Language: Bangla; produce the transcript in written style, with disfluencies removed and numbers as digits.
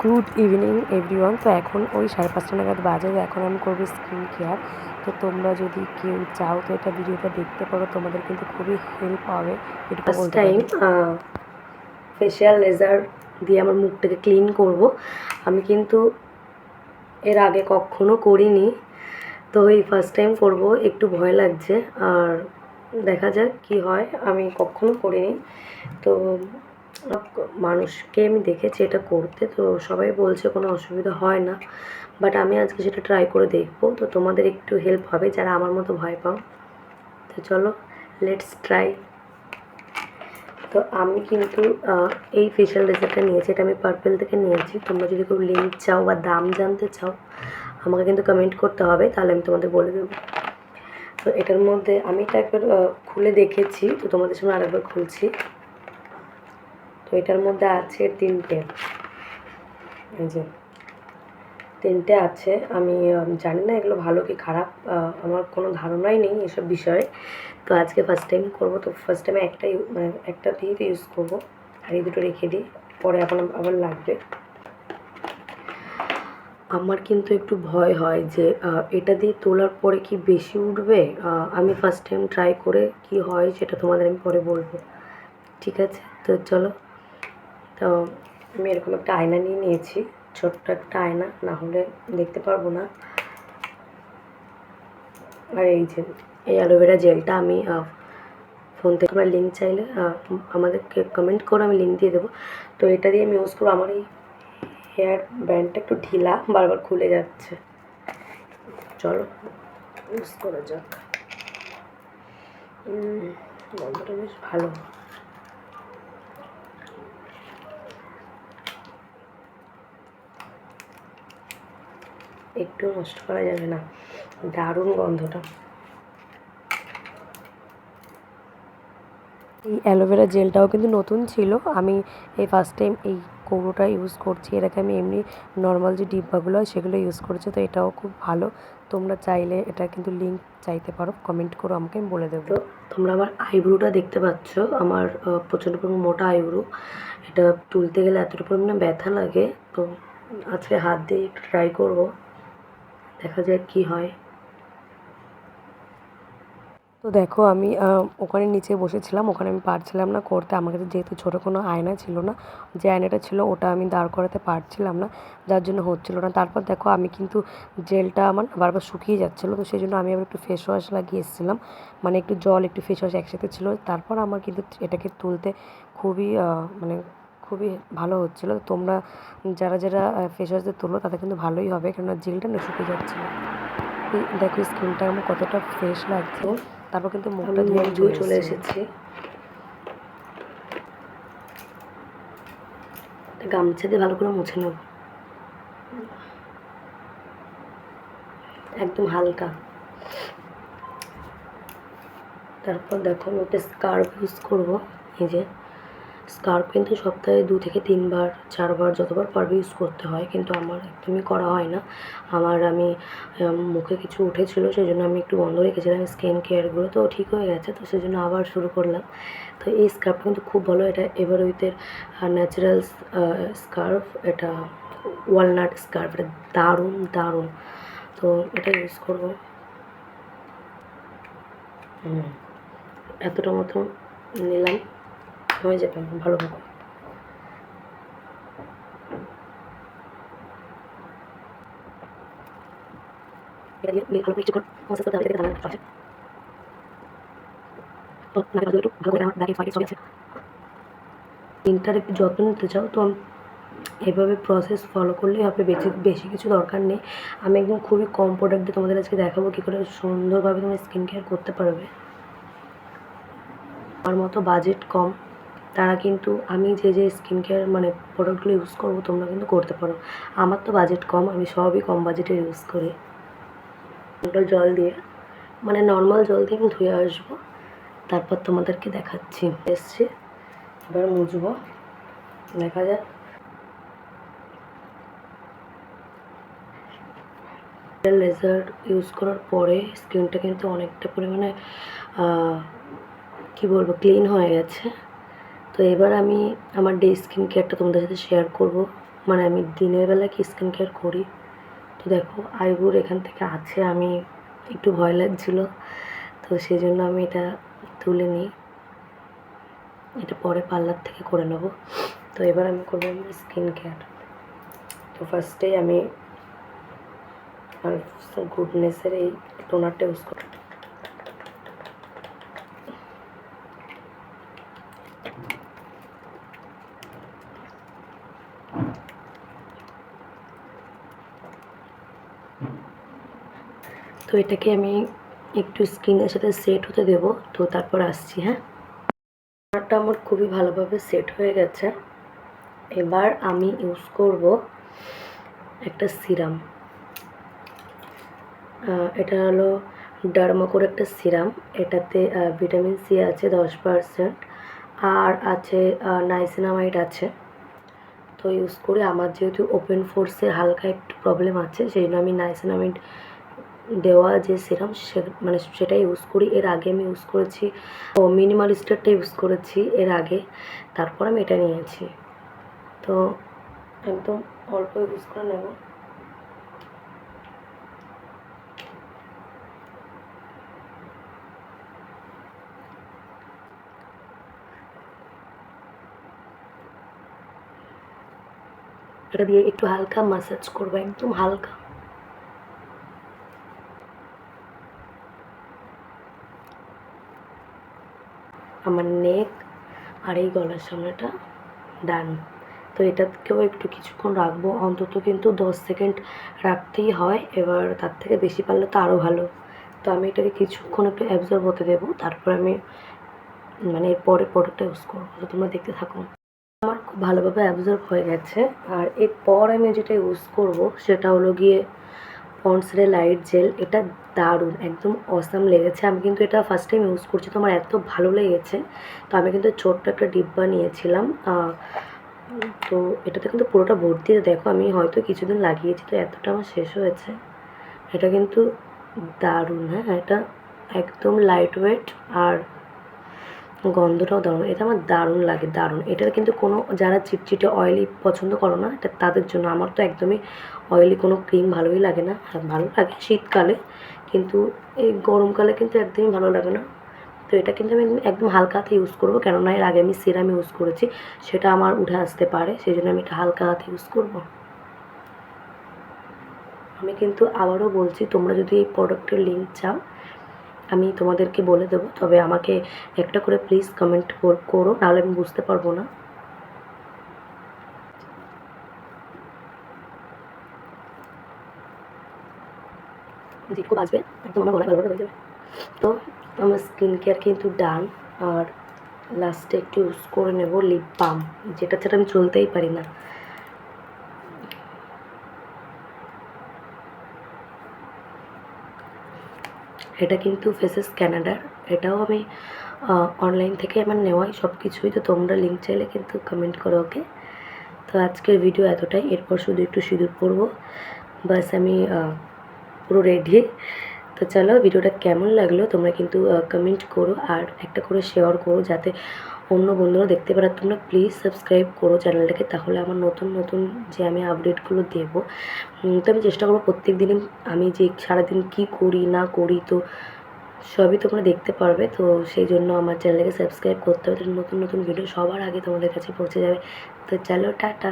Good evening everyone. তো এখন ওই 5:30 নাগাদ বাজে। এখন আমি করবো স্কিন কেয়ার। তো তোমরা যদি কেউ চাও তো এটা ভিডিওটা দেখতে পারো, তোমাদের কিন্তু খুবই হেল্প হবে এটুকু বলতে পারি। ফেশিয়াল লেজার দিয়ে আমার মুখটাকে ক্লিন করব। আমি কিন্তু এর আগে কখনো করিনি, তো এই ফার্স্ট টাইম করব। একটু ভয় লাগছে, আর দেখা যাক কি হয়। আমি কখনো করিনি, তো মানুষকে আমি দেখেছি এটা করতে, তো সবাই বলছে কোনো অসুবিধা হয় না, বাট আমি আজকে সেটা ট্রাই করে দেখবো। তো তোমাদের একটু হেল্প হবে যারা আমার মতো ভয় পাও। তো চলো, লেটস ট্রাই। তো আমি কিন্তু এই ফেশিয়াল রেজারটা নিয়েছি, এটা আমি পার্পেল থেকে নিয়েছি। তোমরা যদি কেউ লিঙ্ক চাও বা দাম জানতে চাও আমাকে কিন্তু কমেন্ট করতে হবে, তাহলে আমি তোমাদের বলে দেবো। তো এটার মধ্যে আমি এটা একবার খুলে দেখেছি, তো তোমাদের সামনে আরেকবার খুলছি। তো এটার মধ্যে আছে তিনটে, এই যে তিনটে আছে। আমি জানি না এগুলো ভালো কি খারাপ, আমার কোনো ধারণাই নেই এসব বিষয়ে। তো আজকে ফার্স্ট টাইম করবো, তো ফার্স্ট টাইমে একটা দিয়ে তো ইউজ করবো, আর এই দুটো রেখে দিই, পরে এখন আবার লাগবে। আমার কিন্তু একটু ভয় হয় যে এটা দিয়ে তোলার পরে কি বেশি উঠবে। আমি ফার্স্ট টাইম ট্রাই করে কি হয় সেটা তোমাদের আমি পরে বলবো, ঠিক আছে? তো চলো। তো আমি এরকম একটা আয়না নিয়ে নিয়েছি, ছোট্ট একটা আয়না, না হলে দেখতে পারবো না। আর এই যে এই অ্যালোভেরা জেলটা আমি ফোন থেকে, তোমরা লিঙ্ক চাইলে আমাদেরকে কমেন্ট করো, আমি লিঙ্ক দিয়ে দেবো। তো এটা দিয়ে আমি ইউজ করবো। আমার এই হেয়ার ব্যান্ডটা একটু ঢিলা, বারবার খুলে যাচ্ছে। চলো ইউজ করা যাক। গন্ধটা বেশ ভালো। একটু নষ্ট করা যাবে না, দারুণ গন্ধটা। এই অ্যালোভেরা জেলটাও কিন্তু নতুন ছিল, আমি এই ফার্স্ট টাইম এই কৌটোটা ইউজ করছি। এর আগে আমি এমনি নর্মাল যে ডিব্বাগুলো হয় সেগুলো ইউজ করেছি, তো এটাও খুব ভালো। তোমরা চাইলে এটা কিন্তু লিঙ্ক চাইতে পারো, কমেন্ট করো আমাকে, আমি বলে দেবো। তো তোমরা আমার আইব্রোটা দেখতে পাচ্ছ, আমার প্রচণ্ড পরিমাণ মোটা আইব্রো। এটা তুলতে গেলে এতটা পরিমাণে ব্যথা লাগে। তো আজকে হাত দিয়ে একটু ট্রাই করবো, দেখা যাক কী হয়। তো দেখো আমি ওখানে নিচে বসেছিলাম, ওখানে আমি পারছিলাম না করতে। আমার কাছে যেহেতু ছোটো কোনো আয়না ছিল না, যে আয়নাটা ছিল ওটা আমি দাঁড় করাতে পারছিলাম না, যার জন্য হচ্ছিলো না। তারপর দেখো আমি কিন্তু জেলটা আমার বারবার শুকিয়ে যাচ্ছিলো, তো সেই জন্য আমি আবার একটু ফেস ওয়াশ লাগিয়ে এসেছিলাম, মানে একটু জল একটু ফেস ওয়াশ একসাথে ছিল। তারপর আমার কিন্তু এটাকে তুলতে খুবই মানে খুবই ভালো হচ্ছিলো। তোমরা যারা যারা ফেস ওয়াশ দিয়ে তুলো তাদের কিন্তু ভালোই হবে, কেননা জেলটা না শুকিয়ে যাচ্ছিলো। দেখো স্কিনটা আমার কতটা ফ্রেশ লাগছে। তারপর কিন্তু মুখটা ধুয়ে চলে এসেছি। গামছা দিয়ে ভালো করে মুছে নেব, একদম হালকা। তারপর দেখো আমি একটা স্কার্ফ ইউজ করবো। এই যে স্কার্ফ কিন্তু সপ্তাহে 2 থেকে 3 বার 4 বার যতবার পারবে ইউজ করতে হয়, কিন্তু আমার একদমই করা হয় না। আমি মুখে কিছু উঠেছিল, সেই জন্য আমি একটু বন্ধ রেখেছিলাম স্কিন কেয়ারগুলো, তো ঠিক হয়ে গেছে, তো সেই জন্য আবার শুরু করলাম। তো এই স্কার্ফটা কিন্তু খুব ভালো, এটা এভারউইথের ন্যাচারাল স্কার্ফ, এটা ওয়ালনাট স্কার্ফ, এটা দারুণ দারুণ। তো এটা ইউজ করবো। এতটা মতো নিলাম, হয়ে যাবে ভালোভাবে। এটা দিয়ে ভালো করে কিছুক্ষণ মসাজ করতে হবে, যাতে ঠান্ডা আসে। তো নাকে একটু ভালো করে আমার ব্যাগে ফাইল ছবি আছে। স্কিনটার একটু যত্ন নিতে চাও তো এভাবে প্রসেস ফলো করলেই হবে, বেশি কিছু দরকার নেই। আমি একদম খুবই কম প্রোডাক্ট দিয়ে তোমাদের আজকে দেখাবো কী করে সুন্দরভাবে তুমি স্কিন কেয়ার করতে পারবে। আমার মতো বাজেট কম তারা কিন্তু আমি যে স্কিন কেয়ার মানে প্রোডাক্টগুলো ইউজ করবো তোমরা কিন্তু করতে পারো। আমার তো বাজেট কম, আমি সবই কম বাজেটে ইউজ করি। ওটা জল দিয়ে, মানে নর্মাল জল দিয়ে আমি ধুয়ে আসবো, তারপর তোমাদেরকে দেখাচ্ছি। এসছে, এবার মুছবো, দেখা যাক। লেজার ইউজ করার পরে স্কিনটা কিন্তু অনেকটা পরিমাণে কী বলবো ক্লিন হয়ে গেছে। তো এবার আমি আমার ডে স্কিন কেয়ারটা তোমাদের সাথে শেয়ার করব। মানে আমি দিনের বেলা কি স্কিন কেয়ার করি। তো দেখো আইব্রোর এখান থেকে আছে, আমি একটু ভয় লাগছিল, তো সেই জন্য আমি এটা তুলে নিই। এটা পরে পার্লার থেকে করে নেবো। তো এবার আমি করবো স্কিন কেয়ার। তো ফার্স্টেই আমি গুডনেসের এই টোনারটা ইউজ করি। তো এটাকে আমি একটু স্কিনের সাথে সেট হতে দেবো, তো তারপর আসছি। হ্যাঁ, টোনারটা আমার খুবই ভালোভাবে সেট হয়ে গেছে। এবার আমি ইউজ করব একটা সিরাম। এটা হলো ডার্মাকোর একটা সিরাম। এটাতে ভিটামিন সি আছে 10%, আর আছে নাইসিনামাইড আছে। তো ইউজ করে আমার যেহেতু ওপেন ফোর্সের হালকা একটু প্রবলেম আছে, সেই জন্য আমি নাইসিনামাইড দেওয়া যে সিরাম মানে সেটা ইউজ করি। এর আগে আমি ইউজ করেছি মিনিমালিস্টারটা ইউজ করেছি এর আগে, তারপর আমি এটা নিয়েছি। তো একদম অল্প ইউজ করে নেব। এটা দিয়ে একটু হালকা ম্যাসাজ করবো, একদম হালকা। আমার নেক আর এই গলার সামনেটা ডান। তো এটাকেও একটু কিছুক্ষণ রাখবো, অন্তত কিন্তু 10 সেকেন্ড রাখতেই হয়। এবার তার থেকে বেশি পারলে তো আরও ভালো। তো আমি এটাকে কিছুক্ষণ একটু অ্যাবজর্ব হতে দেবো, তারপর আমি মানে এরপরে প্রোডাক্টটা ইউজ করবো। তো তোমরা দেখতে থাকো। আমার খুব ভালোভাবে অ্যাবজর্ব হয়ে গেছে। আর এরপর আমি যেটা ইউজ করব সেটা হলো গিয়ে পন্ডসের লাইট জেল। এটা দারুণ, একদম অসাম লেগেছে। আমি কিন্তু এটা ফার্স্ট টাইম ইউজ করছি, তো আমার এত ভালো লেগেছে। তো আমি কিন্তু ছোট্ট একটা ডিব্বা নিয়েছিলাম। তো এটাতে কিন্তু পুরোটা ভর্তি। দেখো আমি হয়তো কিছুদিন লাগিয়েছি, তো এতটা আমার শেষ হয়েছে। এটা কিন্তু দারুণ। হ্যাঁ, এটা একদম লাইট ওয়েট আর গন্ধটাও দারুণ। এটা আমার দারুণ লাগে, দারুণ। এটার কিন্তু কোনো যারা চিটচিটে অয়েলি পছন্দ করো না, এটা তাদের জন্য। আমার তো একদমই অয়েলি কোনো ক্রিম ভালোই লাগে না। হ্যাঁ, ভালো লাগে শীতকালে, কিন্তু এই গরমকালে কিন্তু একদমই ভালো লাগে না। তো এটা কিন্তু আমি একদম হালকা হাতে ইউজ করবো, কেননা এর আগে আমি সিরাম ইউজ করেছি, সেটা আমার উঠে আসতে পারে, সেই জন্য আমি এটা হালকা হাতে ইউজ করবো। আমি কিন্তু আবারও বলছি, তোমরা যদি এই প্রোডাক্টের লিঙ্ক চাও আমি তোমাদেরকে বলে দেবো, তবে আমাকে একটা করে প্লিজ কমেন্ট করো, নাহলে আমি বুঝতে পারবো না। একটু বাঁচবে, একদম আমার গলায় ভালোভাবে হয়ে যাবে। তো আমার স্কিন কেয়ার কিন্তু ডান। আর লাস্টে একটু ইউজ করে নেব লিপ বাম, যেটা ছাড়া আমি চলতেই পারি না। এটা কিন্তু ফেসেস ক্যানাডার। এটাও আমি অনলাইন থেকে আমার নেওয়াই সব কিছুই। তো তোমরা লিঙ্ক চাইলে কিন্তু কমেন্ট করো, ওকে। তো আজকের ভিডিও এতটাই। এরপর শুধু একটু সিঁদুর পরবো, বাস আমি পুরো রেডি। তো চলো, ভিডিওটা কেমন লাগলো তোমরা কিন্তু কমেন্ট করো, আর একটা করে শেয়ার করো যাতে অন্য বন্ধুরা দেখতে পারে। তোমরা প্লিজ সাবস্ক্রাইব করো চ্যানেলটাকে, তাহলে আমার নতুন নতুন যে আমি আপডেটগুলো দেবো। তো আমি চেষ্টা করবো প্রত্যেক দিনই আমি যে সারাদিন কী করি না করি, তো সবই তোমরা দেখতে পারবে। তো সেই জন্য আমার চ্যানেলটাকে সাবস্ক্রাইব করতে হবে, নতুন নতুন ভিডিও সবার আগে তোমাদের কাছে পৌঁছে যাবে। তো চলো, টাটা।